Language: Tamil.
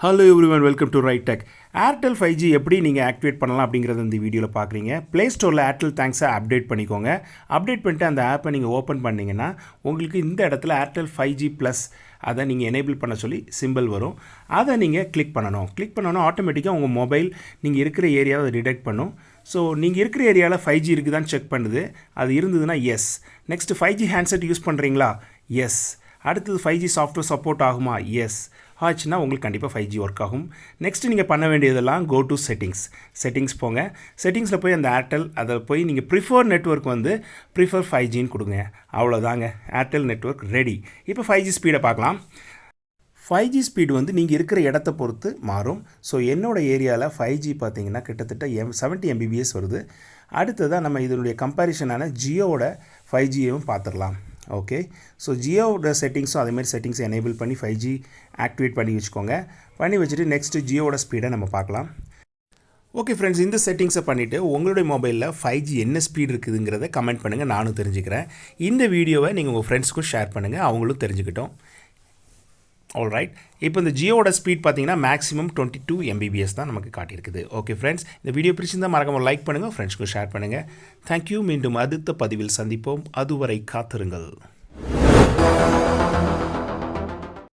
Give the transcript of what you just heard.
Hello everyone, welcome to Right Tech. Airtel 5G எப்படி நீங்கள் ஆக்டிவேட் பண்ணலாம் அப்படிங்கிறத இந்த வீடியோவில் பார்க்குறீங்க. ப்ளே ஸ்டோரில் ஏர்டெல் தேங்க்ஸை அப்டேட் பண்ணிக்கோங்க. அப்டேட் பண்ணிட்டு அந்த ஆப்பை நீங்கள் ஓப்பன் பண்ணிங்கன்னா உங்களுக்கு இந்த இடத்துல ஏர்டெல் 5G ப்ளஸ் அதை நீங்கள் எனேபிள் பண்ண சொல்லி சிம்பிள் வரும். அதை நீங்கள் கிளிக் பண்ணணும் ஆட்டோமேட்டிக்காக உங்கள் மொபைல் நீங்கள் இருக்கிற ஏரியாவை டிடெக்ட் பண்ணும். ஸோ நீங்கள் இருக்கிற ஏரியாவில் 5G இருக்குதான்னு செக் பண்ணுது. அது இருந்ததுன்னா yes. Next 5G handset use பண்ணுறீங்களா? எஸ். அடுத்தது 5G சாஃப்ட்வேர் சப்போர்ட் ஆகுமா? எஸ். ஆச்சுன்னா உங்களுக்கு கண்டிப்பாக 5G ஒர்க் ஆகும். நெக்ஸ்ட்டு நீங்கள் பண்ண வேண்டியதெல்லாம் கோ டு செட்டிங்ஸ் போங்க. செட்டிங்ஸில் போய் அந்த ஏர்டெல் அதை போய் நீங்கள் ப்ரிஃபர் நெட்வொர்க் வந்து ப்ரிஃபர் 5Gன்னு கொடுங்க. அவ்வளோதாங்க, ஏர்டெல் நெட்வொர்க் ரெடி. இப்போ 5G ஸ்பீடை பார்க்கலாம். 5G ஸ்பீடு வந்து நீங்கள் இருக்கிற இடத்த பொறுத்து மாறும். ஸோ என்னோடய ஏரியாவில் 5G பார்த்தீங்கன்னா கிட்டத்தட்ட 70 Mbps வருது. அடுத்ததாக நம்ம இதனுடைய கம்பேரிஷனான ஜியோவோட 5Gயும் பார்த்துடலாம். ஓகே, ஸோ ஜியோவோட செட்டிங்ஸும் அதேமாதிரி செட்டிங்ஸை எனேபிள் பண்ணி 5G ஆக்டிவேட் பண்ணி வச்சுக்கோங்க. பண்ணி வச்சுட்டு நெக்ஸ்ட்டு ஜியோவோட ஸ்பீடை நம்ம பார்க்கலாம். ஓகே ஃப்ரெண்ட்ஸ், இந்த செட்டிங்ஸை பண்ணிவிட்டு உங்களுடைய மொபைலில் 5G என்ன ஸ்பீட் இருக்குதுங்கிறத கமெண்ட் பண்ணுங்கள், நானும் தெரிஞ்சுக்கிறேன். இந்த வீடியோவை நீங்கள் உங்கள் ஃப்ரெண்ட்ஸ்க்கும் ஷேர் பண்ணுங்கள், அவங்களும் தெரிஞ்சுக்கிட்டோம். ஆல்ரைட், இப்போ இந்த ஜியோவோட ஸ்பீட் பார்த்தீங்கன்னா மேக்ஸிமம் 22 Mbps தான் நமக்கு காட்டியிருக்குது. ஓகே ஃப்ரெண்ட்ஸ், இந்த வீடியோ பிடிச்சிருந்தால் மறக்காமல் லைக் பண்ணுங்கள், ஃப்ரெண்ட்ஸ்க்கும் ஷேர் பண்ணுங்கள். தேங்க்யூ. மீண்டும் அடுத்த பதிவில் சந்திப்போம். அதுவரை காத்திருங்கள்.